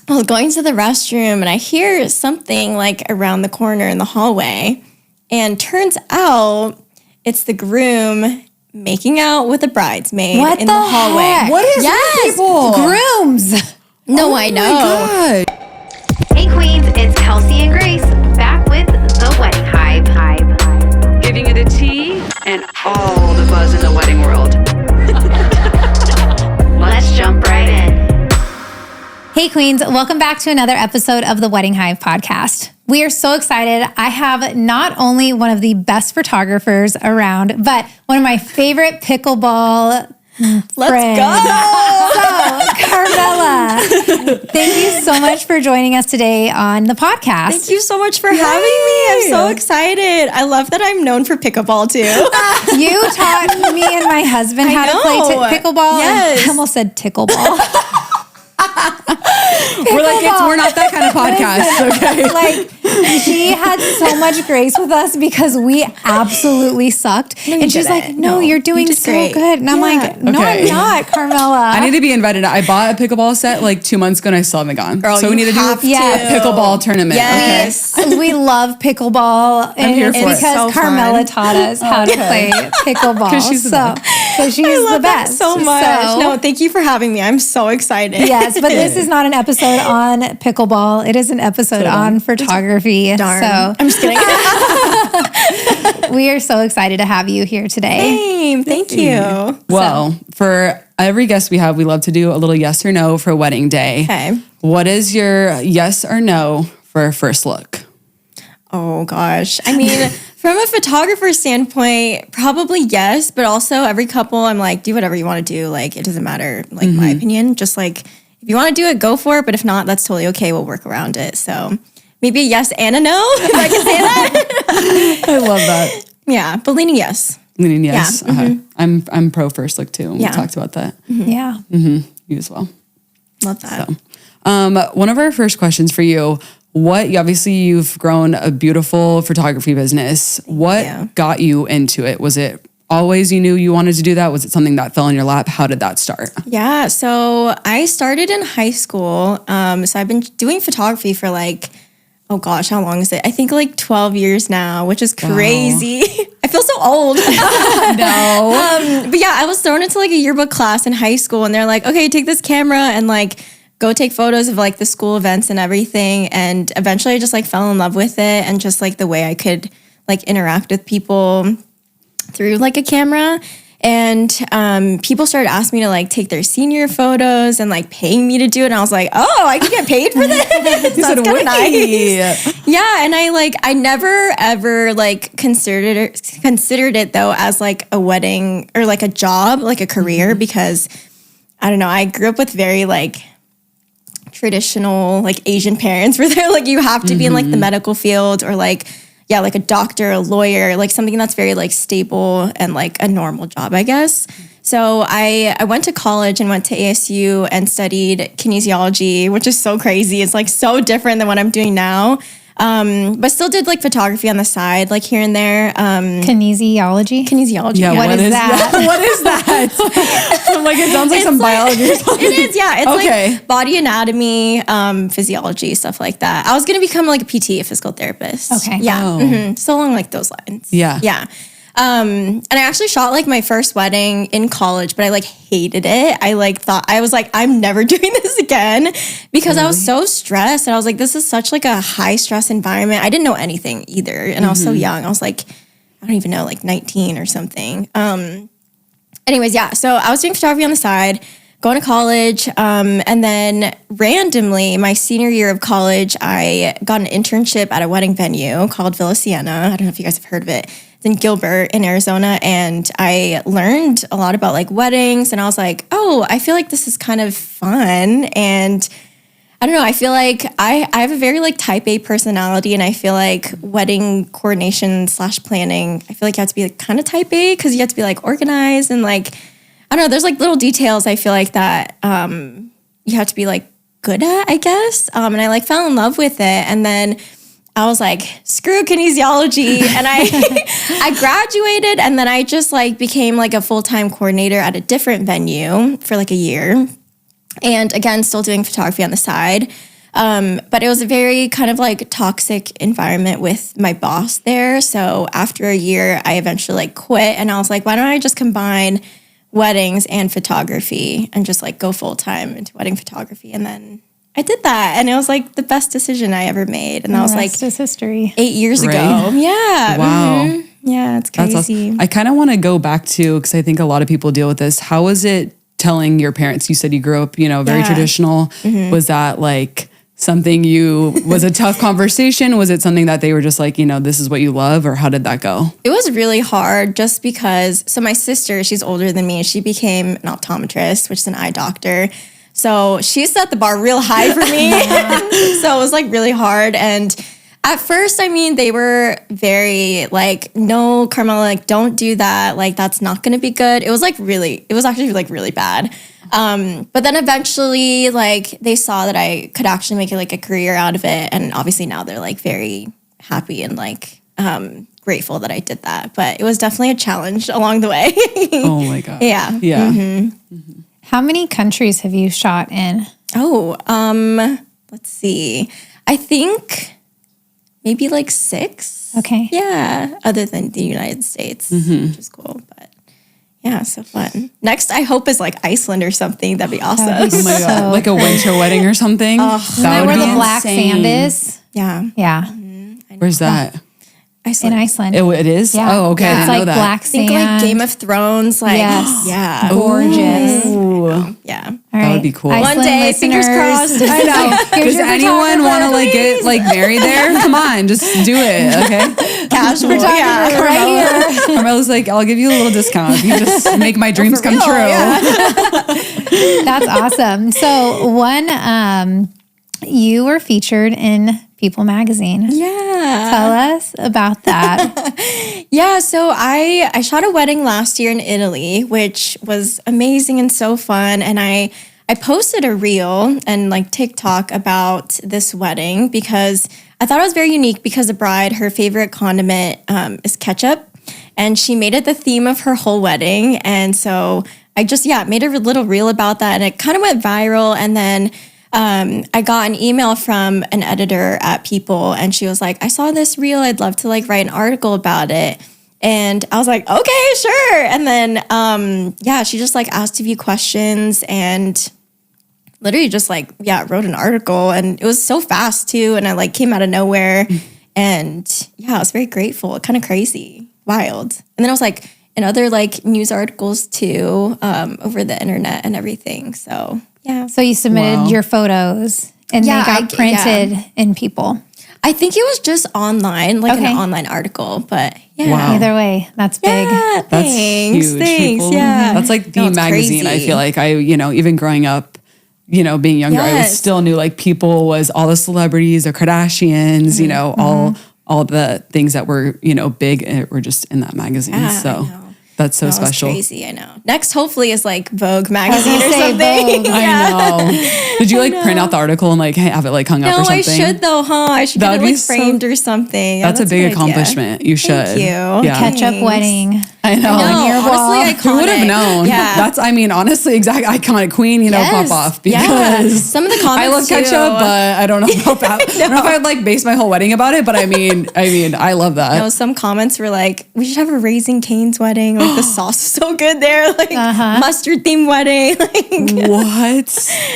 I was going to the restroom and I hear something like around the corner in the hallway. And turns out it's the groom making out with a bridesmaid in the hallway. Heck? What is with people? Grooms. No, I know. My God. Hey Queens, it's Kelsey and Grace back with the Wedding Hive. Giving you the tea and all the buzz in the wedding world. Let's jump right in. Hey Queens, welcome back to another episode of the Wedding Hive podcast. We are so excited. I have not only one of the best photographers around, but one of my favorite pickleball Let's friends. go. So, Carmela, thank you so much for joining us today on the podcast. Thank you so much for having me. I'm so excited. I love that I'm known for pickleball too. You taught me and my husband how to play pickleball. Yes. I almost said tickleball. We're not that kind of podcast, okay? Like, she had so much grace with us because we absolutely sucked. And she's like, no, you're doing did so great. good. And I'm like, no, Okay. I'm not, Carmela. I need to be invited. I bought a pickleball set like 2 months ago and I still haven't gone. Girl, so we you need to do have a pickleball tournament. Yes. We love pickleball. And here it's for it. because So Carmela fun. taught us how to play pickleball. Because she's the best. Because she's I love the that best. so much. So- No, thank you for having me. I'm so excited. Yes, but this is not an episode on pickleball. It is an episode on photography. Darn. So I'm just kidding. we are so excited to have you here today. Same. Thank you. Well, for every guest we have, we love to do a little yes or no for wedding day. Okay. What is your yes or no for a first look? Oh gosh. I mean, from a photographer standpoint, probably yes, but also every couple I'm like, do whatever you want to do. Like, it doesn't matter, like my opinion. Just like, if you want to do it, go for it. But if not, that's totally okay. We'll work around it. So maybe a yes and a no, if I can say that. I love that. Yeah, but leaning yes. Leaning yes. Yeah. Okay. I'm pro first look too. Yeah. We talked about that. Yeah. You as well. Love that. One of our first questions for you, you've grown a beautiful photography business. What you. got you into it? Was it always you knew you wanted to do that? Was it something that fell in your lap? How did that start? Yeah, so I started in high school. So I've been doing photography for like, oh gosh, how long is it? I think like 12 years now, which is crazy. I feel so old. No. But yeah, I was thrown into like a yearbook class in high school and they're like, okay, take this camera and like go take photos of like the school events and everything. And eventually I just like fell in love with it and just like the way I could like interact with people through like a camera. And people started asking me to like take their senior photos and like paying me to do it. And I was like, oh, I can get paid for this? You said, That's kinda "Wait." nice. Yeah. And I never ever like considered it though as like a wedding or like a job, like a career, because I don't know, I grew up with very like traditional like Asian parents where they're like, you have to be in like the medical field or like, yeah, like a doctor, a lawyer, like something that's very like stable and like a normal job, I guess. So I went to college and went to ASU and studied kinesiology, which is so crazy. It's like so different than what I'm doing now. But still did like photography on the side, like here and there. Kinesiology. Kinesiology. Yeah, What is that? What is that? I'm like, it sounds like some biology or something. It is, yeah. It's Okay. like body anatomy, physiology, stuff like that. I was going to become like a PT, a physical therapist. Okay. Yeah. Oh. So along like those lines. Yeah. Yeah. And I actually shot like my first wedding in college, but I like hated it. I was like, I'm never doing this again because I was so stressed. And I was like, this is such like a high stress environment. I didn't know anything either. And I was so young. I was like, I don't even know, like 19 or something. Anyways, yeah. So I was doing photography on the side, going to college. And then randomly, my senior year of college, I got an internship at a wedding venue called Villa Sienna. I don't know if you guys have heard of it. It's in Gilbert in Arizona. And I learned a lot about like weddings. And I was like, oh, I feel like this is kind of fun. And I don't know, I feel like I have a very like type A personality, and I feel like wedding coordination / planning, I feel like you have to be like kind of type A because you have to be like organized and like, I don't know, there's like little details I feel like that you have to be like good at, I guess. And I like fell in love with it. And then I was like, screw kinesiology. And I graduated, and then I just like became like a full-time coordinator at a different venue for like a year. And again, still doing photography on the side. But it was a very kind of like toxic environment with my boss there. So after a year, I eventually like quit, and I was like, why don't I just combine weddings and photography and just like go full time into wedding photography? And then I did that, and it was like the best decision I ever made. And that was like is history. 8 years ago. Yeah. Wow. Mhm. Yeah, it's crazy. That's awesome. I kind of want to go back to, because I think a lot of people deal with this. How was it telling your parents? You said you grew up, very traditional. Was that like something was a tough conversation? Was it something that they were just like, this is what you love, or how did that go? It was really hard just because, so my sister, she's older than me. She became an optometrist, which is an eye doctor. So she set the bar real high for me. So it was like really hard. And at first, they were very like, no, Carmela, like, don't do that. Like, that's not going to be good. It was actually like really bad. But then eventually, like, they saw that I could actually make it like a career out of it. And obviously now they're like very happy and like grateful that I did that. But it was definitely a challenge along the way. Oh my God. Yeah. Yeah. How many countries have you shot in? Let's see. I think maybe like 6. Okay. Yeah. Other than the United States, which is cool. But yeah, so fun. Next, I hope is like Iceland or something. That'd be awesome. Oh my God. Like a winter wedding or something? Isn't that where the black sand is? Yeah. Yeah. Where's that? Iceland. In Iceland. It is? Yeah. Oh, okay. I It's didn't know like that. black I think sand. like Game of Thrones. Like, Yes. yeah. Gorgeous. Ooh. Yeah. All That right. would be cool. Iceland One day, fingers listeners. crossed. I know. Here's Does your anyone want to photographer. like get like married there? Come on, just do it, okay? Casual. Yeah. Right here. Carmela's like, I'll give you a little discount if you just make my dreams come real, true. yeah. That's awesome. So you were featured in People magazine. Yeah. Tell us about that. Yeah, so I shot a wedding last year in Italy, which was amazing and so fun. And I posted a reel and like TikTok about this wedding because I thought it was very unique because the bride, her favorite condiment is ketchup. And she made it the theme of her whole wedding. And so I just, made a little reel about that. And it kind of went viral. And then I got an email from an editor at People, and she was like, I saw this reel. I'd love to like write an article about it. And I was like, okay, sure. And then, she just like asked a few questions and literally just like, wrote an article. And it was so fast too. And I like came out of nowhere. And I was very grateful, kind of crazy, wild. And then I was like in other like news articles too, over the internet and everything. So yeah. So you submitted your photos and they got printed in People. I think it was just online, like Okay. an online article, but yeah. Wow. Either way, that's big. Yeah, That's thanks. huge. Thanks. People. Yeah. That's like the No, it's magazine. I crazy. feel like even growing up, being younger, I Yes. still knew like People was all the celebrities, the Kardashians, all the things that were, big were just in that magazine. Yeah, So I know. that's so That was special. crazy, I know. Next, hopefully, is like Vogue magazine gonna or say something. Vogue. I know. Did you like print out the article and like have it like hung up No, or something? I should though, huh? I should That get it would be like framed or something. Yeah, That's a big good idea. accomplishment. You should. Thank you. Yeah. Ketchup Thanks. wedding. I know. No, your wall. honestly, iconic. Who would have known? Yeah. That's, honestly, exact iconic queen, Yes. pop off Yeah. because Some of the comments I love too. ketchup, but I don't know about that. I don't know if I'd like base my whole wedding about it, but I mean, I love that. No, some comments were like, we should have a Raising Cane's wedding. Like the sauce is so good there. Like mustard themed wedding. Like, What?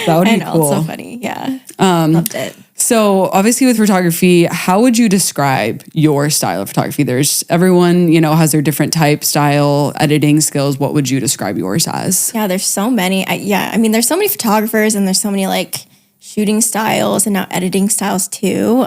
That would I be know, cool. it's so funny. Yeah. Loved it. So obviously with photography, how would you describe your style of photography? There's everyone, has their different type, style, editing skills. What would you describe yours as? Yeah, there's so many. There's so many photographers and there's so many like shooting styles and now editing styles too.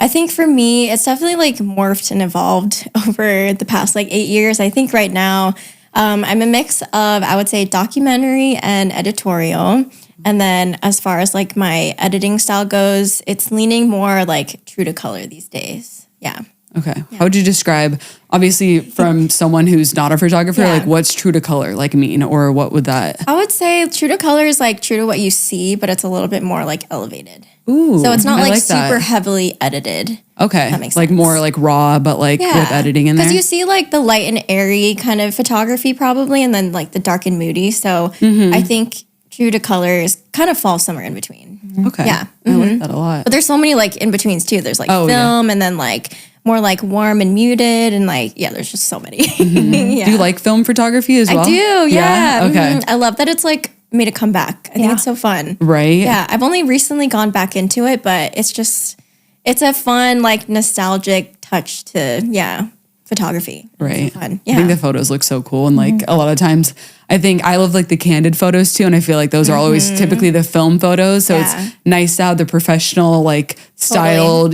I think for me, it's definitely like morphed and evolved over the past like 8 years. I think right now, I'm a mix of, I would say, documentary and editorial. And then as far as like my editing style goes, it's leaning more like true to color these days. Yeah. Okay. How would you describe, obviously from someone who's not a photographer, Yeah. like what's true to color like mean, or what would that? I would say true to color is like true to what you see, but it's a little bit more like elevated. Ooh, So it's not I like that. super heavily edited. Okay. That makes like sense. more like raw, but like with editing in there. Because you see like the light and airy kind of photography probably, and then like the dark and moody. So I think true to color is kind of falls somewhere in between. Okay. Yeah. I like like that a lot. But there's so many like in betweens too. There's like film and then like more like warm and muted and like, there's just so many. Do you like film photography as well? I do, yeah. Okay. I love that it's like made a comeback. I think it's so fun. Right? Yeah, I've only recently gone back into it, but it's a fun, like nostalgic touch to, photography. Right. It's so fun. Yeah. I think the photos look so cool. And like a lot of times I think I love like the candid photos too. And I feel like those are always typically the film photos. So it's nice to have the professional, like styled,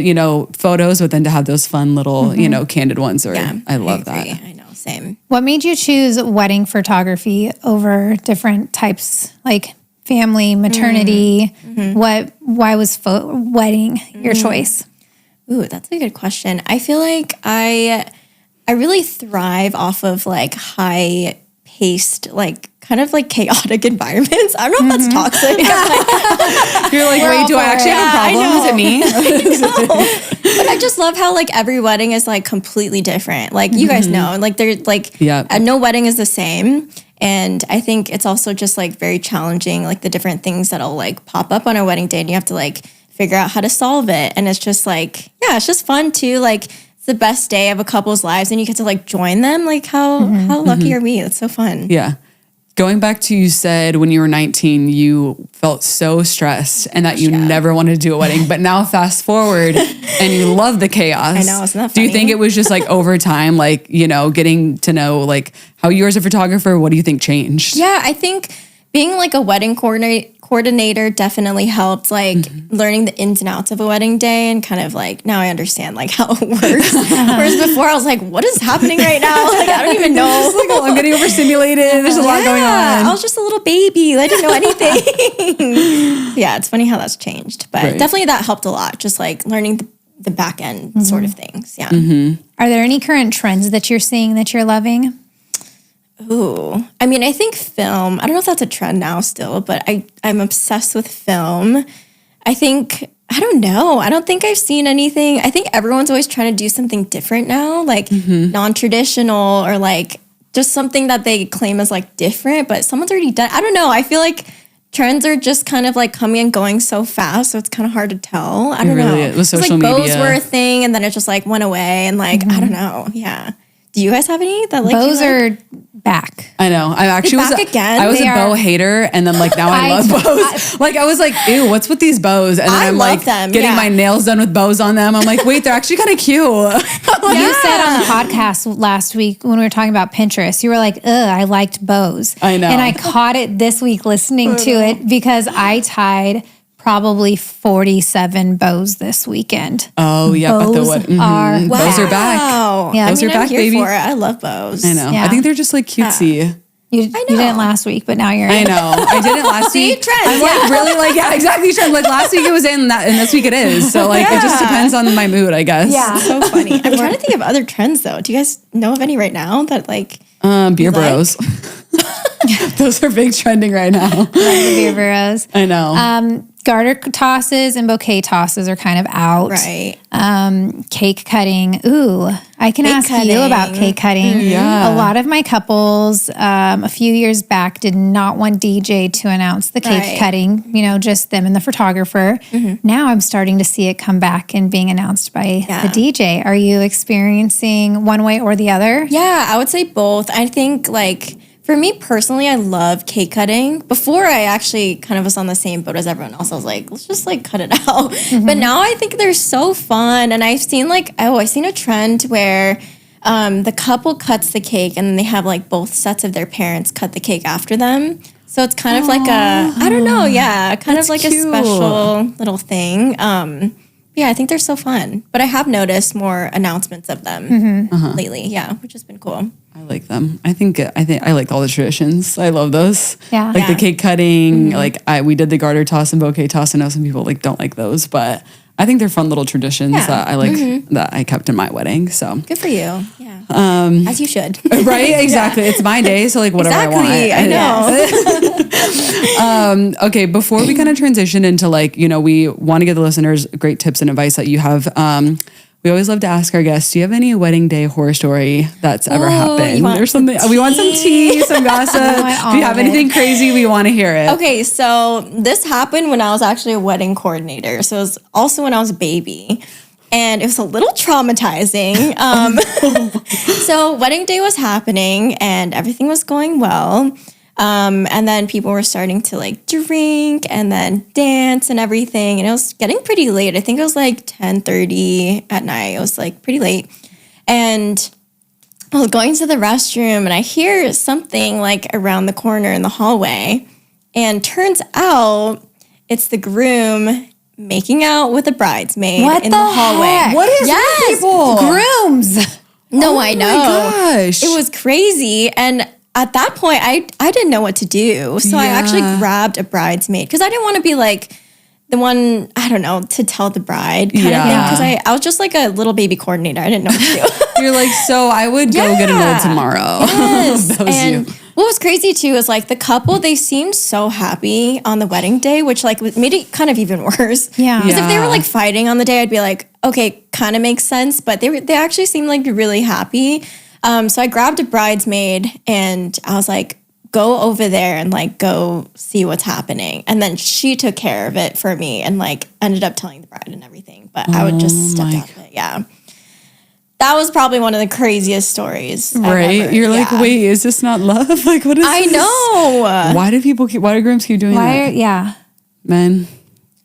photos, but then to have those fun little, candid ones. I love that. I know. Same. What made you choose wedding photography over different types, like family, maternity? Why was wedding your choice? Ooh, that's a good question. I feel like I really thrive off of like high paced, like kind of like chaotic environments. I don't know if that's toxic. You're like, wait, do I actually have a problem? Is it me? But I just love how like every wedding is like completely different. Like you guys know, like they're like, no wedding is the same. And I think it's also just like very challenging, like the different things that'll like pop up on a wedding day and you have to like figure out how to solve it. And it's just like, it's just fun too. Like it's the best day of a couple's lives and you get to like join them. Like how lucky are we? It's so fun. Yeah. Going back to, you said when you were 19, you felt so stressed and that you never wanted to do a wedding, but now fast forward and you love the chaos. I know, isn't that funny? Do you think it was just like over time, like, getting to know like how you as a photographer, what do you think changed? Yeah, I think being like a wedding coordinator definitely helped, like learning the ins and outs of a wedding day and kind of like, now I understand like how it works. Whereas before I was like, what is happening right now? Like, I don't even know. Like, I'm getting overstimulated. There's a lot going on. I was just a little baby. I didn't know anything. Yeah, it's funny how that's changed. But definitely that helped a lot. Just like learning the back end sort of things. Yeah. Are there any current trends that you're seeing that you're loving? Ooh, I mean, I think film, I don't know if that's a trend now still, but I'm obsessed with film. I don't know. I don't think I've seen anything. I think everyone's always trying to do something different now, like non-traditional or like just something that they claim as like different, but someone's already done. I don't know. I feel like trends are just kind of like coming and going so fast, so it's kind of hard to tell. I don't know. With social media. Bows media. were a thing and then it just like went away and like, I don't know. Yeah. Do you guys have any that like bows are back? I know. I actually was again. I was a bow hater, and then like now I love bows. Like I was like, ew, what's with these bows? And then I'm like getting my nails done with bows on them. I'm like, wait, they're actually kind of cute. You said on the podcast last week when we were talking about Pinterest, you were like, ugh, I liked bows. I know. And I caught it this week listening to it because I tied probably 47 bows this weekend. Oh yeah, bows but bows are back. Yeah, bows are back, I'm here baby. for it. I love bows. I know. Yeah. I think they're just like cutesy. You didn't last week, but now you're in. I know. I didn't last week. Trends. I'm like really like exactly. Trends. Like last week it was in that, and this week it is. So like it just depends on my mood, I guess. Yeah. So funny. I'm trying to think of other trends though. Do you guys know of any right now that like beer bros? Those are big trending right now. Beer burrows. I know. Garter tosses and bouquet tosses are kind of out. right? Cake cutting. Ooh, I can ask you about cake cutting. Yeah. A lot of my couples a few years back did not want DJ to announce the cake cutting, just them and the photographer. Now I'm starting to see it come back and being announced by the DJ. Are you experiencing one way or the other? Yeah, I would say both. I think like for me personally, I love cake cutting. Before I actually kind of was on the same boat as everyone else. I was like, let's just like cut it out. But now I think they're so fun. And I've seen I've seen a trend where the couple cuts the cake and then they have like both sets of their parents cut the cake after them. So it's kind of like I don't know, kind of like cute. A special little thing. Yeah, I think they're so fun. But I have noticed more announcements of them lately, which has been cool. I like them. I think I like all the traditions. I love those. Yeah. Like the cake cutting, we did the garter toss and bouquet toss. I know some people don't like those, but I think they're fun little traditions that I like that I kept in my wedding. So good for you. Yeah. As you should. Right? Exactly. It's my day. So whatever I want. I know. Okay. Before we kind of transition into we want to give the listeners great tips and advice that you have. we always love to ask our guests, do you have any wedding day horror story that's ever happened? There's something, we want some tea, some gossip. Do you have anything crazy? We want to hear it. Okay, so this happened when I was actually a wedding coordinator. So it was also when I was a baby. And it was a little traumatizing. So wedding day was happening and everything was going well. And then people were starting to like drink and then dance and everything. And it was getting pretty late. I think it was like 10:30 at night. It was like pretty late. And I was going to the restroom and I hear something like around the corner in the hallway. And turns out it's the groom making out with a bridesmaid in the hallway. Heck? What is that, people? Grooms. No, I know. My gosh. It was crazy. And at that point, I didn't know what to do. So I actually grabbed a bridesmaid because I didn't want to be like the one, I don't know, to tell the bride kind of thing. Because I was just like a little baby coordinator. I didn't know what to do. You're like, so I would go get annulled tomorrow. Yes. That was and you. what was crazy too is like the couple, they seemed so happy on the wedding day, which like made it kind of even worse. Yeah. Because if they were like fighting on the day, I'd be like, okay, kind of makes sense. But they actually seemed like really happy. So I grabbed a bridesmaid and I was like, go over there and like go see what's happening. And then she took care of it for me and like ended up telling the bride and everything. But I would just step out of it. Yeah. That was probably one of the craziest stories. Right? You're like, wait, is this not love? Like, what is I this? know. Why do grooms keep doing that? Yeah. Men.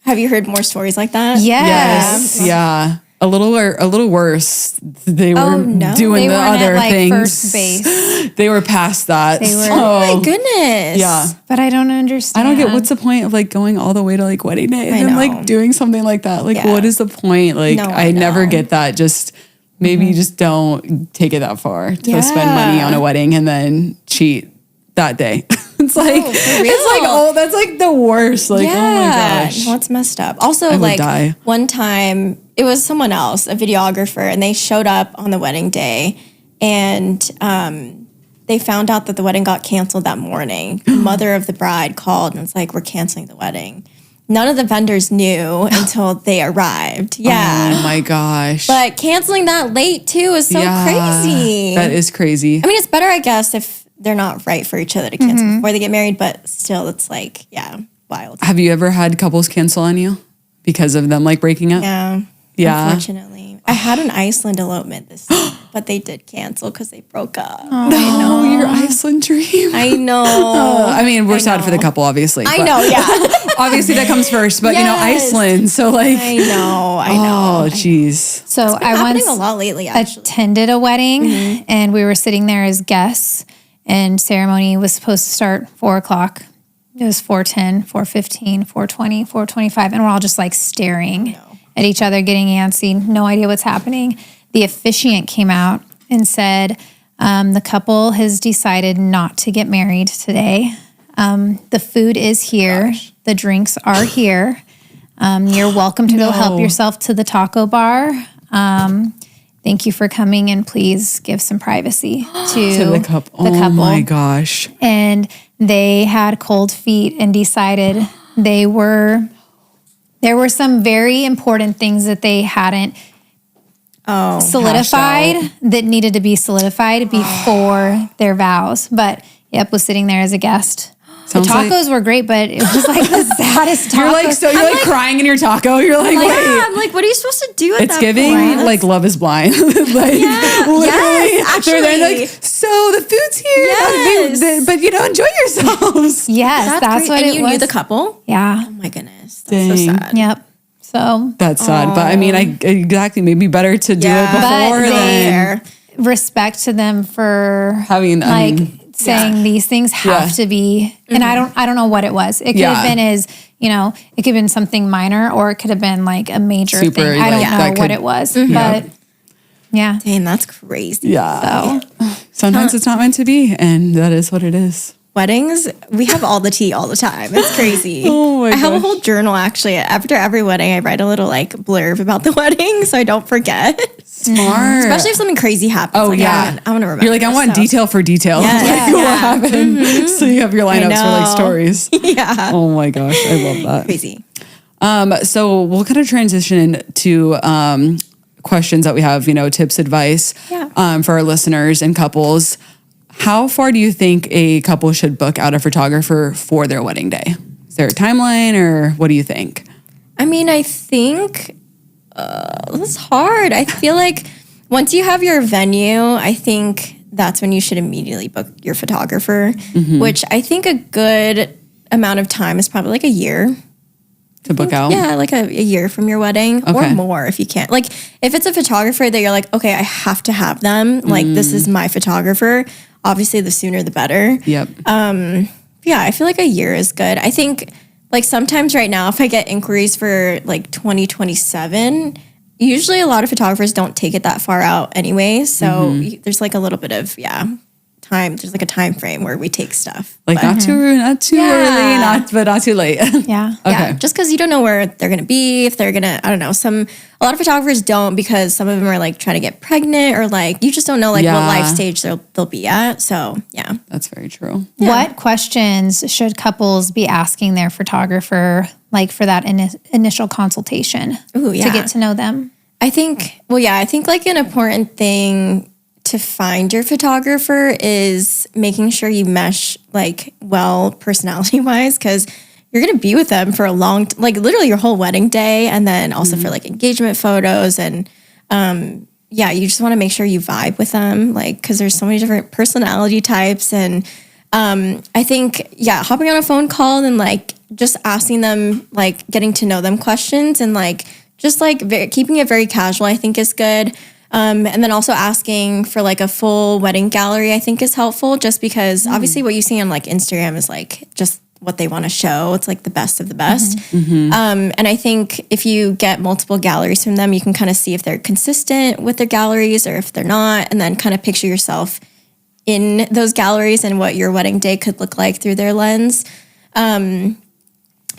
Have you heard more stories like that? Yes. Yeah. A little worse. They were doing They the weren't other at like things. first base. They were past that. They were. Oh my goodness. Yeah. But I don't understand. I don't get what's the point of like going all the way to like wedding day and I then know. like doing something like that. Like, Yeah. what is the point? Like, No, I I never know. get that. Just maybe you just don't take it that far to spend money on a wedding and then cheat that day. It's like, it's like, oh, that's like the worst. Like, oh my gosh. No, it's messed up. Also, would like die. one time, it was someone else, a videographer, and they showed up on the wedding day, and they found out that the wedding got canceled that morning. The mother of the bride called and was like, "We're canceling the wedding." None of the vendors knew until they arrived. Yeah. Oh my gosh. But canceling that late too is so crazy. That is crazy. I mean, it's better, I guess, if they're not right for each other to cancel before they get married, but still, it's like, wild. Have you ever had couples cancel on you because of them like breaking up? Yeah. Unfortunately. I had an Iceland elopement this summer, but they did cancel because they broke up. No, your Iceland dream. I know. I mean, we're sad for the couple, obviously. I but know, yeah. obviously, that comes first. But, you know, Yes. Iceland. So, like. I know. Oh, jeez. So It's been I happening once a lot lately, actually. attended a wedding and we were sitting there as guests and ceremony was supposed to start 4:00. It was 4:10, 4:15, 4:20, 4:25. And we're all just like staring at each other, getting antsy, no idea what's happening. The officiant came out and said, the couple has decided not to get married today. The food is here. The drinks are here. You're welcome to go help yourself to the taco bar. Thank you for coming and please give some privacy to The couple. Oh, my gosh. And they had cold feet and decided there were some very important things that they hadn't solidified that needed to be solidified before their vows. But was sitting there as a guest. Sounds the tacos were great, but it was like the saddest tacos. You're like crying in your taco. You're like, wait. Yeah, I'm like, what are you supposed to do at It's that giving point? like Love is Blind. Like literally, Yes, they're there actually. like, so the food's here, Yes. but you know, enjoy yourselves. Yes, that's great. what and it you was. knew the couple? Yeah. Oh my goodness. That's so Dang. sad. Yep. So That's sad, but I mean, exactly, maybe better to do it before But than respect to them for having saying these things have to be, and I don't know what it was. It could have been it could have been something minor, or it could have been like a major Super, thing. I don't that know what it was, but yeah. Dang, that's crazy. Yeah. Sometimes it's not meant to be, and that is what it is. Weddings, we have all the tea all the time. It's crazy. Oh my I have a gosh. whole journal actually. After every wedding, I write a little like blurb about the wedding so I don't forget. Smart. Especially if something crazy happens. Oh, like, yeah. I want to remember. You're like, I want so. detail for detail. Yes. Like, what happened? So you have your lineups for like know. stories. Yeah. Oh my gosh, I love that. Crazy. So we'll kind of transition to questions that we have, tips, advice Yeah. for our listeners and couples. How far do you think a couple should book out a photographer for their wedding day? Is there a timeline or what do you think? I mean, I think it's hard. I feel like once you have your venue, I think that's when you should immediately book your photographer, which I think a good amount of time is probably like a year. To book out? Yeah, like a year from your wedding or more if you can't. Like if it's a photographer that you're like, okay, I have to have them. Like this is my photographer. Obviously, the sooner the better. Yep. Yeah, I feel like a year is good. I think like sometimes right now, if I get inquiries for like 2027, usually a lot of photographers don't take it that far out anyway. So there's like a little bit of, time. There's like a time frame where we take stuff. Like not too early, but not too late. Yeah. Okay. Yeah, just because you don't know where they're going to be, if they're going to, I don't know, a lot of photographers don't because some of them are like trying to get pregnant or like, you just don't know like what life stage they'll be at. So yeah. That's very true. Yeah. What questions should couples be asking their photographer like for that initial consultation Ooh, yeah. to get to know them? I think like an important thing to find your photographer is making sure you mesh like well personality wise because you're going to be with them for a long like literally your whole wedding day and then also for like engagement photos and you just want to make sure you vibe with them like because there's so many different personality types and I think hopping on a phone call and like just asking them like getting to know them questions and like just like keeping it very casual I think is good. And then also asking for like a full wedding gallery, I think is helpful just because obviously what you see on like Instagram is like just what they want to show. It's like the best of the best. And I think if you get multiple galleries from them, you can kind of see if they're consistent with their galleries or if they're not, and then kind of picture yourself in those galleries and what your wedding day could look like through their lens.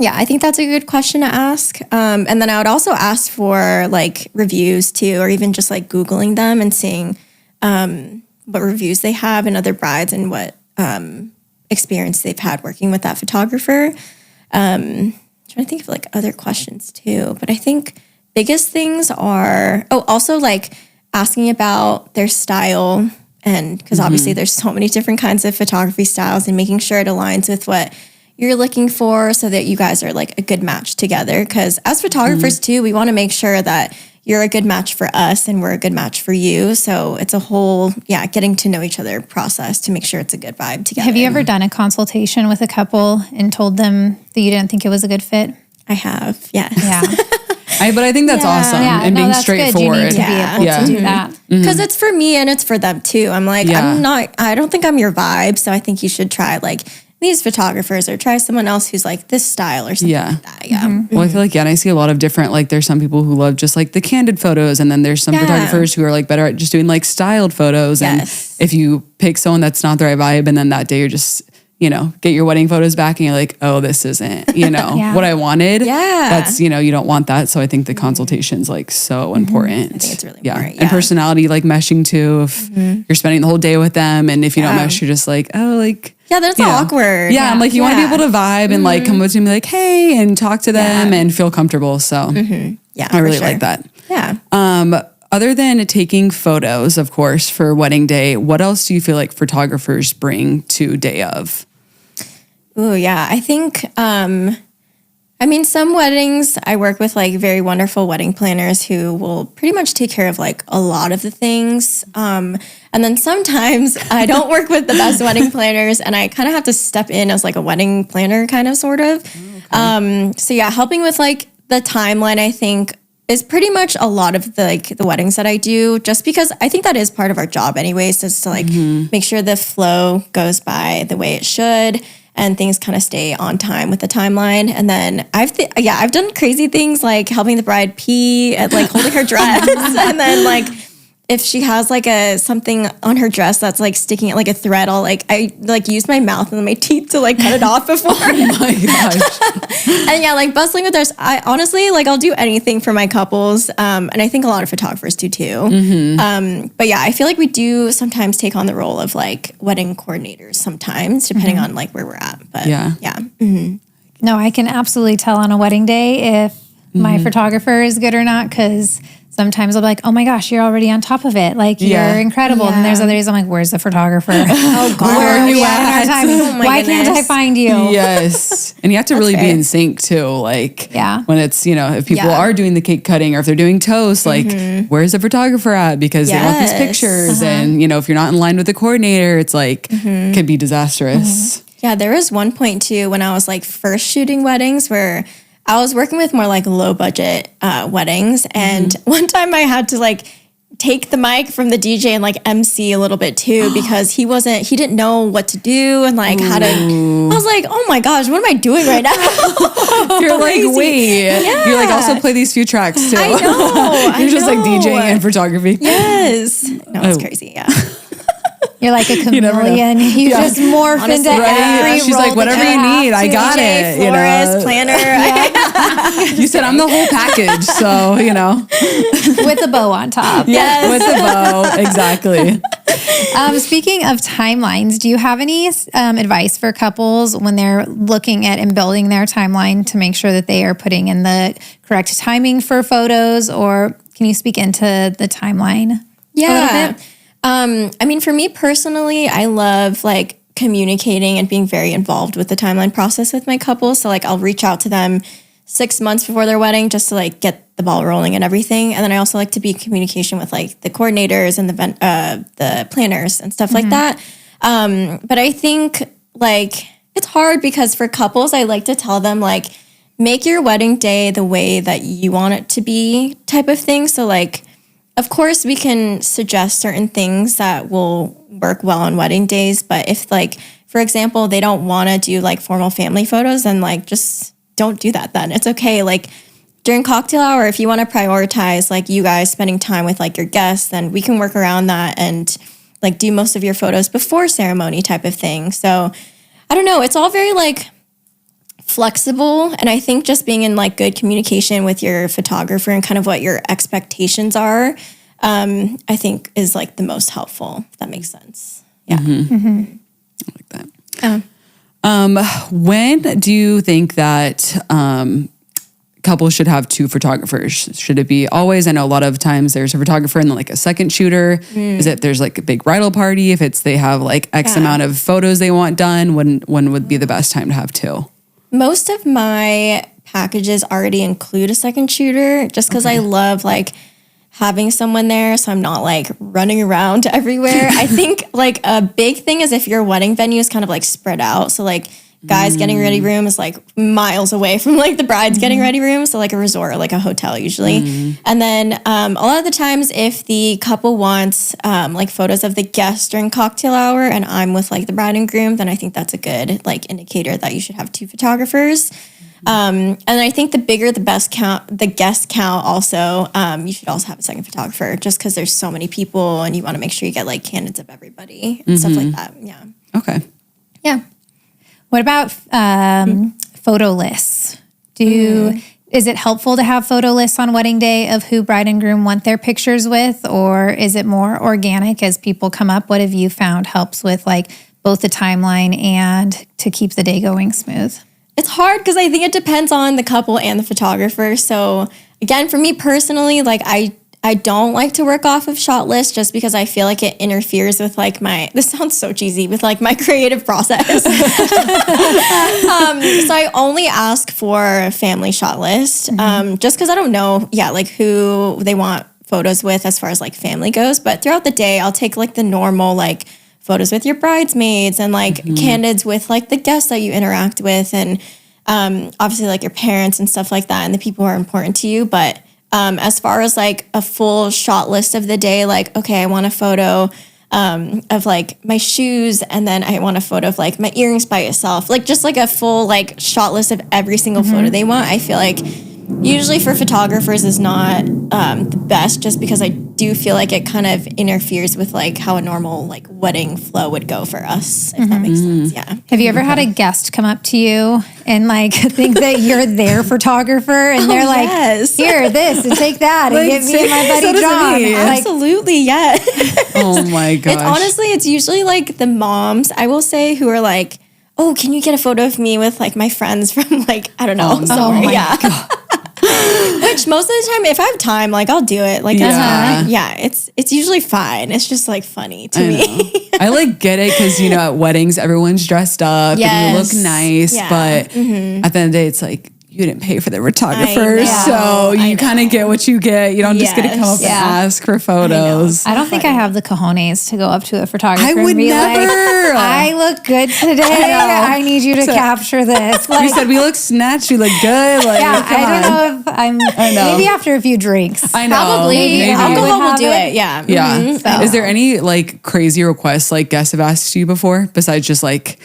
I think that's a good question to ask. And then I would also ask for like reviews too, or even just like Googling them and seeing what reviews they have and other brides and what experience they've had working with that photographer. Trying to think of like other questions too. But I think biggest things are, also like asking about their style and because obviously there's so many different kinds of photography styles and making sure it aligns with what you're looking for so that you guys are like a good match together. Because as photographers too, we want to make sure that you're a good match for us and we're a good match for you. So it's a whole, getting to know each other process to make sure it's a good vibe together. Have you ever done a consultation with a couple and told them that you didn't think it was a good fit? I have, yes. Yeah. But I think that's awesome and being that's straightforward. Good. You need to be able to do that. Because it's for me and it's for them too. I'm like, I don't think I'm your vibe. So I think you should try like these photographers or try someone else who's like this style or something like that. Yeah. Well, I feel like, and I see a lot of different, like there's some people who love just like the candid photos and then there's some photographers who are like better at just doing like styled photos. Yes. And if you pick someone that's not the right vibe and then that day you're just, get your wedding photos back and you're like, oh, this isn't, what I wanted. Yeah. That's, you don't want that. So I think the consultation's like so important. I think it's really important. And personality, like meshing too, if you're spending the whole day with them and if you don't mesh, you're just like, oh, like, that's awkward. Yeah, I'm like, you want to be able to vibe and like come up to me like, hey, and talk to them and feel comfortable. So I really like that. Yeah. Other than taking photos, of course, for wedding day, what else do you feel like photographers bring to day of? Oh, yeah. I think, some weddings, I work with like very wonderful wedding planners who will pretty much take care of like a lot of the things. And then sometimes I don't work with the best wedding planners and I kind of have to step in as like a wedding planner kind of sort of. Okay. Helping with like the timeline, I think is pretty much a lot of the weddings that I do just because I think that is part of our job anyways, is to like make sure the flow goes by the way it should and things kind of stay on time with the timeline. And then I've done crazy things like helping the bride pee and like holding her dress and then like if she has like something on her dress that's like sticking out like a thread, I use my mouth and my teeth to like cut it off before. Oh my gosh. And like bustling with theirs. I honestly I'll do anything for my couples. And I think a lot of photographers do too. But I feel like we do sometimes take on the role of like wedding coordinators sometimes, depending on like where we're at. But no, I can absolutely tell on a wedding day if my photographer is good or not because sometimes I'll be like, oh my gosh, you're already on top of it. Like you're incredible. And then there's other days I'm like, where's the photographer? Oh God. Where are you at? at in our time? Oh my Why can't I goodness. find you? Yes. And you have to really be fair. in sync too. Like Yeah. when it's, if people Yeah. are doing the cake cutting or if they're doing toast, like where's the photographer at? Because they want these Yes. pictures. And, if you're not in line with the coordinator, it's like, could be disastrous. Yeah, there was one point too when I was like first shooting weddings where I was working with more like low budget weddings. And one time I had to like take the mic from the DJ and like MC a little bit too because he didn't know what to do and like how to. I was like, oh my gosh, what am I doing right now? You're like, wait. You're like, also play these few tracks too. I know. You're just like DJing and photography. Yes. No, it's crazy. Yeah. You're like a never know. chameleon. You just morph into every She's role like, whatever that you have need, I to. got DJ, it. florist, planner. You said I'm the whole package. So, With a bow on top. yeah, with the bow. Exactly. Speaking of timelines, do you have any advice for couples when they're looking at and building their timeline to make sure that they are putting in the correct timing for photos? Or can you speak into the timeline a little bit? I mean, for me personally, I love like communicating and being very involved with the timeline process with my couple. So like I'll reach out to them 6 months before their wedding just to like get the ball rolling and everything. And then I also like to be in communication with like the coordinators and the planners and stuff like that. But I think like it's hard because for couples, I like to tell them like make your wedding day the way that you want it to be type of thing. So like, of course, we can suggest certain things that will work well on wedding days. But if like, for example, they don't want to do like formal family photos, then like just don't do that then. It's okay. Like during cocktail hour, if you want to prioritize like you guys spending time with like your guests, then we can work around that and like do most of your photos before ceremony type of thing. So I don't know. It's all very like flexible. And I think just being in like good communication with your photographer and kind of what your expectations are, I think is like the most helpful, if that makes sense. Yeah. I like that. When do you think that couples should have two photographers? Should it be always? I know a lot of times there's a photographer and then like a second shooter. Is it there's like a big bridal party? If it's they have like X amount of photos they want done, when would be the best time to have two? Most of my packages already include a second shooter just because I love like having someone there so I'm not like running around everywhere. I think like a big thing is if your wedding venue is kind of like spread out. So like guys getting ready room is like miles away from like the bride's getting ready room. So like a resort or like a hotel usually. And then a lot of the times if the couple wants like photos of the guests during cocktail hour and I'm with like the bride and groom, then I think that's a good like indicator that you should have two photographers. And I think the bigger the guest count also, you should also have a second photographer just because there's so many people and you want to make sure you get like candidates of everybody and stuff like that. Yeah. Okay. Yeah. What about photo lists? Is it helpful to have photo lists on wedding day of who bride and groom want their pictures with, or is it more organic as people come up? What have you found helps with like both the timeline and to keep the day going smooth? It's hard because I think it depends on the couple and the photographer. So again, for me personally, like I don't like to work off of shot lists just because I feel like it interferes with like this sounds so cheesy, with like my creative process. So I only ask for a family shot list just because I don't know, like who they want photos with as far as like family goes. But throughout the day, I'll take like the normal like photos with your bridesmaids and like candidates with like the guests that you interact with and obviously like your parents and stuff like that and the people who are important to you. But as far as like a full shot list of the day, like, okay, I want a photo of like my shoes and then I want a photo of like my earrings by itself. Like just like a full like shot list of every single photo they want. I feel like usually for photographers is not the best just because I do feel like it kind of interferes with like how a normal like wedding flow would go for us, if that makes sense. Yeah. Have you ever had a guest come up to you and like think that you're their photographer and they're like, yes. here, this and take that and get me and my buddy John? Like, Absolutely, yeah. Oh my gosh. It's usually like the moms, I will say, who are like, oh, can you get a photo of me with like my friends from like, I don't know. oh my yeah. God. Which most of the time, if I have time, like I'll do it. Like that's fine. Yeah, it's usually fine. It's just like funny to me. I like get it because at weddings everyone's dressed up and you look nice, but at the end of the day, it's like you didn't pay for the photographer, so you kind of get what you get. You don't just get to come up and ask for photos. I don't think I have the cojones to go up to a photographer. I would and be never. Like, I look good today. I need you to capture this. We said we look snatched. We look good. Like, I don't know if I'm. Maybe after a few drinks. I know. Probably Maybe. alcohol will do it. Yeah. Yeah. Mm-hmm. Is there any like crazy requests like guests have asked you before besides just like,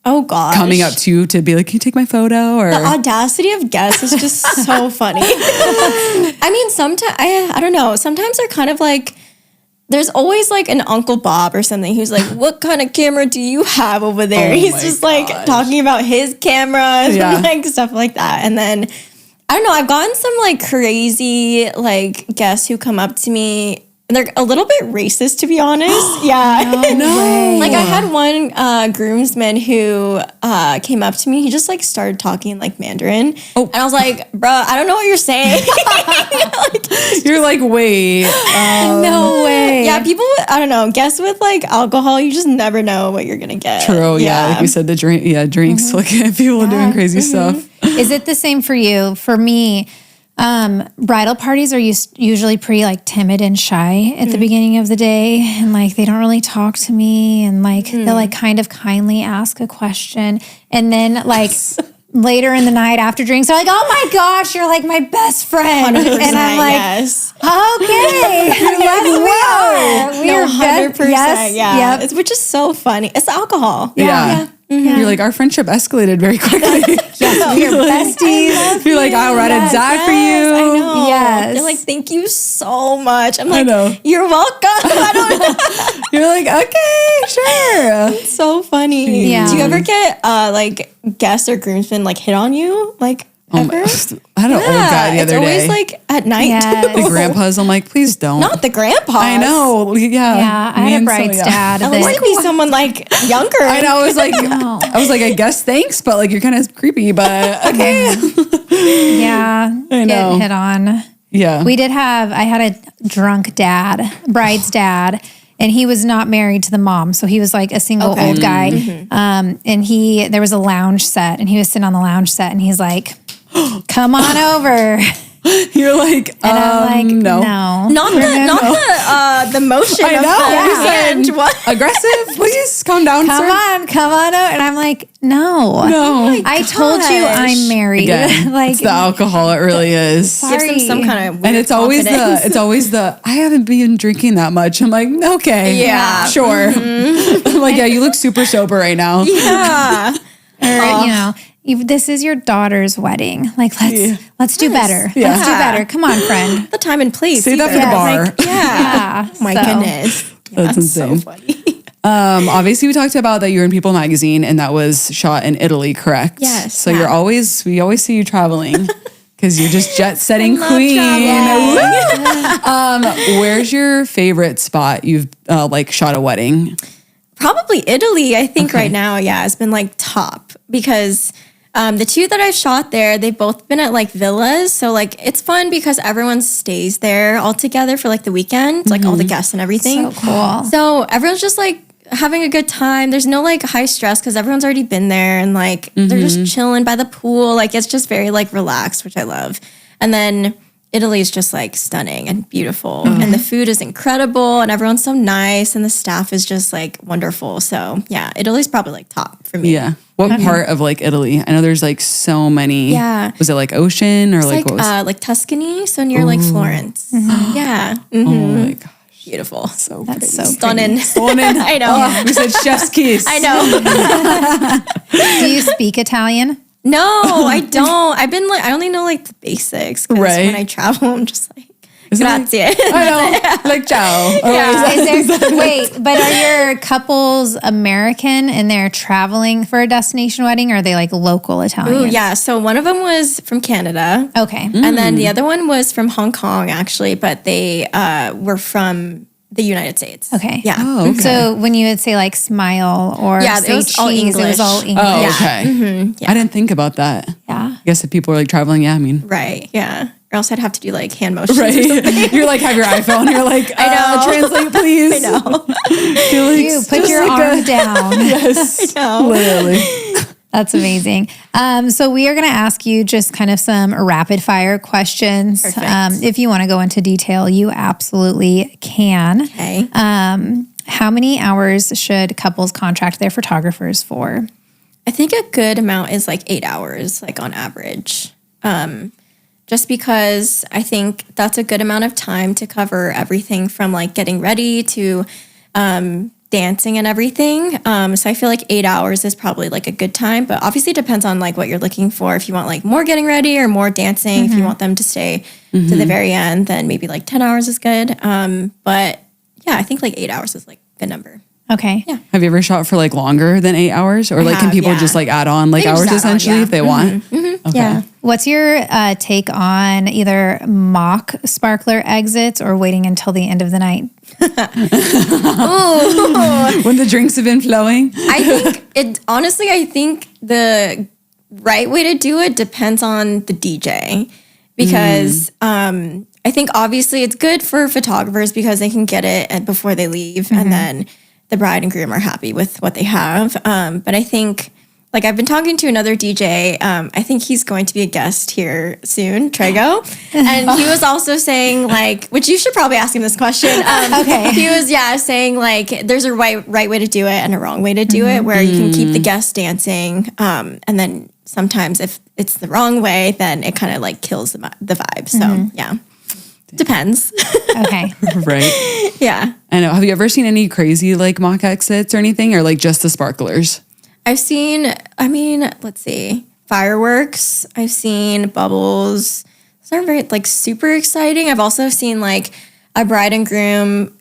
Oh gosh. coming up to you to be like, can you take my photo? Or the audacity of guests is just so funny. I mean, sometimes I don't know. Sometimes they're kind of like, there's always like an Uncle Bob or something who's like, what kind of camera do you have over there? Oh He's my just gosh. like talking about his camera and like stuff like that. And then I don't know, I've gotten some like crazy like guests who come up to me. And they're a little bit racist, to be honest. Yeah. No. Like I had one groomsman who came up to me. He just like started talking like Mandarin. And I was like, bruh, I don't know what you're saying. you're like, wait. No way. Yeah, people, I don't know, guess with like alcohol, you just never know what you're going to get. True. Yeah. Like we said, the drinks, look at people doing crazy stuff. Is it the same for you? For me, bridal parties are usually pretty like timid and shy at the beginning of the day, and like they don't really talk to me, and like they'll like kind of kindly ask a question, and then like later in the night after drinks, they're like, "Oh my gosh, you're like my best friend," and I'm like, yes. "Okay, yes, we are 100%. Yes, Yeah. yep. Which is so funny. It's the alcohol. Yeah. You're like, our friendship escalated very quickly. We are besties." You're like, I'll ride and die for you. I know. Yes. They're like, thank you so much. I'm like, know. you're welcome. I don't know. You're like, okay, sure. It's so funny. Yeah. Do you ever get like guests or groomsmen like hit on you? Like ever? I had an old guy the it's other always day. like at night Yes. too. The grandpas, I'm like, please don't. Not the grandpas. I know. Yeah. Yeah, I Me had a and bride's Sonia. dad. At least it'd be someone like younger. I know. I was like, I guess thanks, but like you're kind of creepy, but okay. Yeah, I know. get hit on. Yeah. I had a drunk dad, bride's dad, and he was not married to the mom. So he was like a single old guy. And there was a lounge set, and he was sitting on the lounge set, and he's like, come on over. You're like, And I'm like, no. Not the motion I of know. the hand. What? Aggressive, please calm down, Come sir. on over. And I'm like, no. No. I told you gosh. I'm married. Again, like, it's the alcohol. It really is. Gives them some kind of weird And it's always the I haven't been drinking that much. I'm like, okay, Yeah. sure. I'm like, yeah, you look super sober right now. yeah. or, this is your daughter's wedding. Like, let's do better. Yeah. Let's do better. Come on, friend. The time and place. Save that for the bar. Like, yeah. Yeah. My So- goodness. That's insane. So funny. Obviously, we talked about that you're in People magazine, and that was shot in Italy, correct? Yes. So Yeah. we always see you traveling because you're just jet setting queen. Where's your favorite spot you've like shot a wedding? Probably Italy, I think right now, has been like top because the two that I've shot there, they've both been at like villas. So like it's fun because everyone stays there all together for like the weekend, like all the guests and everything. So cool. So everyone's just like having a good time. There's no like high stress because everyone's already been there and like they're just chilling by the pool. Like it's just very like relaxed, which I love. And then Italy is just like stunning and beautiful. And the food is incredible and everyone's so nice and the staff is just like wonderful. So yeah, Italy's probably like top for me. Yeah. What part of like Italy? I know there's like so many. Yeah. Was it like ocean or It's like what was? like Tuscany, so near like Florence. Yeah. Oh my gosh. Beautiful. So That's so Stunning. stunning. I know. We said chef's kiss. I know. Do you speak Italian? No, I don't. I only know like the basics. 'Cause Right. when I travel, I'm just like, Isn't it grazie. I know. Like ciao. Wait, but are your couples American and they're traveling for a destination wedding, or are they like local Italian? Ooh, yeah. So one of them was from Canada. Okay. And then the other one was from Hong Kong, actually, but they were from the United States. Okay. Yeah. Oh, okay. So when you would say like smile or It say was all cheese, it was English. all English. Oh, okay. Yeah. I didn't think about that. Yeah. I guess if people are like traveling, yeah, I mean, Right. Yeah. Or else I'd have to do like hand motions. right. You're like, have your iPhone. You're like, translate, please. I know. You put your arm down. Yes. know. Literally. That's amazing. So we are going to ask you just kind of some rapid fire questions. Perfect. If you want to go into detail, you absolutely can. Okay. How many hours should couples contract their photographers for? I think a good amount is like 8 hours, like on average. Just because I think that's a good amount of time to cover everything from like getting ready to dancing and everything. So I feel like 8 hours is probably like a good time, but obviously it depends on like what you're looking for. If you want like more getting ready or more dancing, if you want them to stay to the very end, then maybe like 10 hours is good. But yeah, I think like 8 hours is like a good number. Okay. Yeah. Have you ever shot for like longer than 8 hours? Or like, can have, people yeah. just like add on like They can hours just add on, essentially yeah. if they want? Okay. Yeah. What's your take on either mock sparkler exits or waiting until the end of the night? When the drinks have been flowing? I think the right way to do it depends on the DJ because I think obviously it's good for photographers because they can get it before they leave and then the bride and groom are happy with what they have. But I think like I've been talking to another DJ. I think he's going to be a guest here soon, Trego. And he was also saying like, which you should probably ask him this question. Okay. He was, saying like there's a right way to do it and a wrong way to do it where you can keep the guests dancing. And then sometimes if it's the wrong way, then it kind of like kills the vibe. So yeah, depends. Okay. Right. Yeah. I know. Have you ever seen any crazy like mock exits or anything or like just the sparklers? I've seen, let's see, fireworks. I've seen bubbles. Those aren't very like super exciting. I've also seen like a bride and groom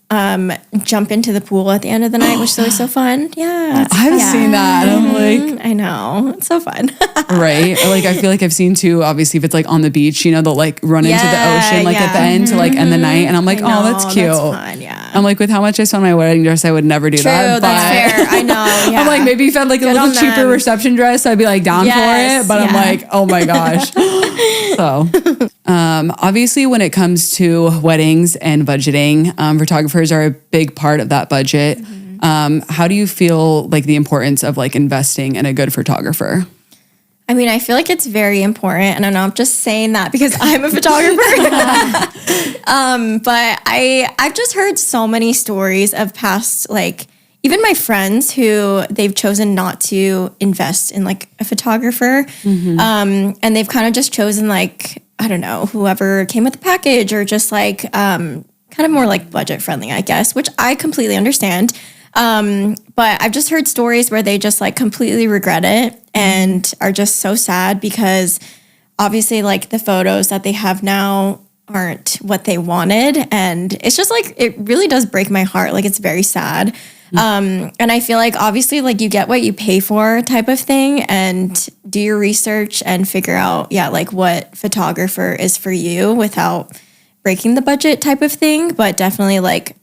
jump into the pool at the end of the night, which is always so fun. Yeah. I've seen that. I'm like, I know. It's so fun. right. Or like, I feel like I've seen too, obviously if it's like on the beach, you know, they'll like run into the ocean, like at the end to like end the night. And I'm like, I oh, that's know, cute. That's fun, yeah. I'm like, with how much I spent on my wedding dress, I would never do that. True, that's fair. I know. Yeah. I'm like, maybe if I had like a Good little on cheaper them. reception dress, I'd be like down for Yes, it. But I'm yeah. like, oh my gosh. So, obviously when it comes to weddings and budgeting, photographers are a big part of that budget. How do you feel like the importance of like investing in a good photographer? I feel like it's very important, and I know I'm just saying that because I'm a photographer. But I've just heard so many stories of past, like even my friends who they've chosen not to invest in like a photographer, and they've kind of just chosen like I don't know whoever came with the package or just like kind of more like budget friendly, I guess, which I completely understand. But I've just heard stories where they just like completely regret it and are just so sad because obviously like the photos that they have now aren't what they wanted. And it's just like, it really does break my heart. Like it's very sad. And I feel like obviously like you get what you pay for type of thing and do your research and figure out, like what photographer is for you without breaking the budget type of thing. But definitely like,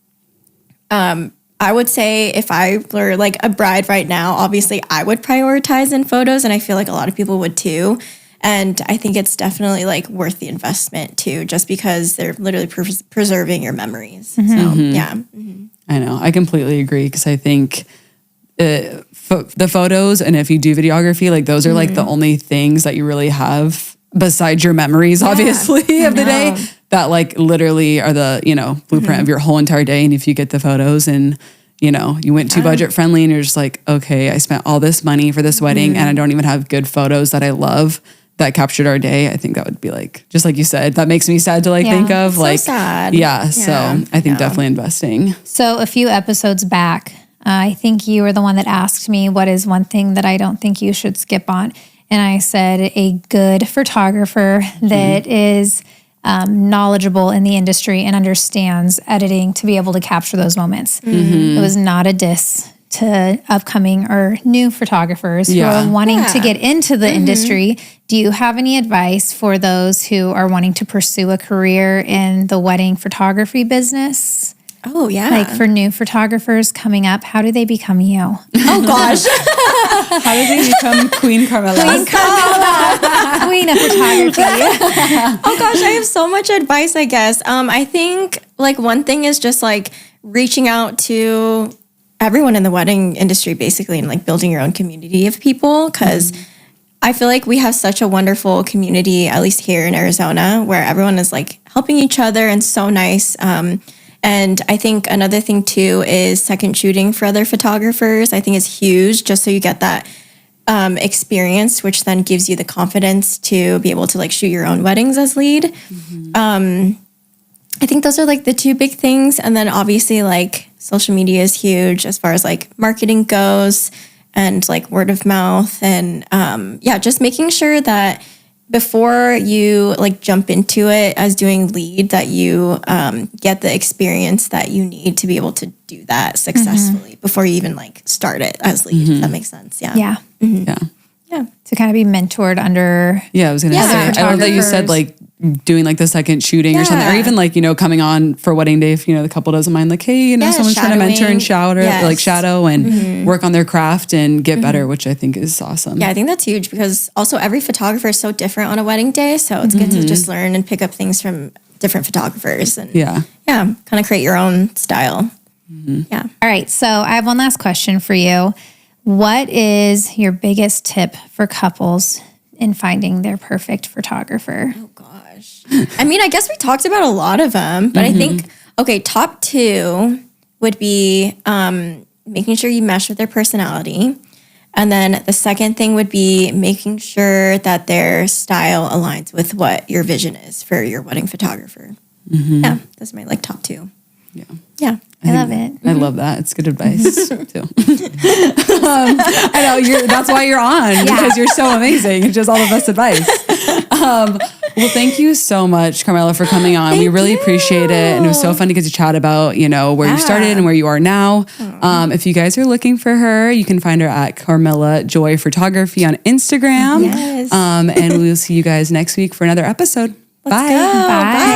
I would say if I were like a bride right now, obviously I would prioritize in photos and I feel like a lot of people would too. And I think it's definitely like worth the investment too, just because they're literally preserving your memories. So yeah. I know. I completely agree because I think the photos and if you do videography, like those are like the only things that you really have besides your memories, obviously, of the day that like literally are the, blueprint of your whole entire day. And if you get the photos and, you went too budget friendly and you're just like, okay, I spent all this money for this wedding and I don't even have good photos that I love that captured our day. I think that would be like, just like you said, that makes me sad to like think of so like, sad. So I think definitely investing. So a few episodes back, I think you were the one that asked me, what is one thing that I don't think you should skip on? And I said a good photographer that is knowledgeable in the industry and understands editing to be able to capture those moments. It was not a diss to upcoming or new photographers who are wanting to get into the industry. Do you have any advice for those who are wanting to pursue a career in the wedding photography business? Oh, yeah. Like for new photographers coming up, how do they become you? Oh, gosh. How did they become Queen Carmela? Queen of photography. Oh, gosh. I have so much advice, I guess. I think like one thing is just like reaching out to everyone in the wedding industry, basically, and like building your own community of people. Because I feel like we have such a wonderful community, at least here in Arizona, where everyone is like helping each other and so nice. And I think another thing too is second shooting for other photographers. I think is huge, just so you get that experience, which then gives you the confidence to be able to like shoot your own weddings as lead. I think those are like the two big things. And then obviously like social media is huge as far as like marketing goes and like word of mouth. And just making sure that before you like jump into it as doing lead, that you get the experience that you need to be able to do that successfully before you even like start it as lead. If that makes sense. Yeah. Yeah. Yeah. To kind of be mentored under. Yeah, I was going to say, I love that you said like doing like the second shooting or something, or even like, coming on for wedding day if, the couple doesn't mind, like, hey, someone's trying to mentor and shadow and work on their craft and get better, which I think is awesome. Yeah, I think that's huge because also every photographer is so different on a wedding day. So it's good to just learn and pick up things from different photographers and kind of create your own style. Yeah. All right. So I have one last question for you. What is your biggest tip for couples in finding their perfect photographer? Oh, gosh. I mean, I guess we talked about a lot of them, but I think, top 2 would be making sure you mesh with their personality. And then the second thing would be making sure that their style aligns with what your vision is for your wedding photographer. Yeah, those are my like top 2. Yeah. I love it. I love that. It's good advice too. I know that's why you're on, because you're so amazing. It's just all the best advice. Well, thank you so much, Carmela, for coming on. We really appreciate it. And it was so fun to get to chat about, where you started and where you are now. If you guys are looking for her, you can find her at Carmela Joy Photography on Instagram. Yes. And we'll see you guys next week for another episode. Bye. Go. Bye.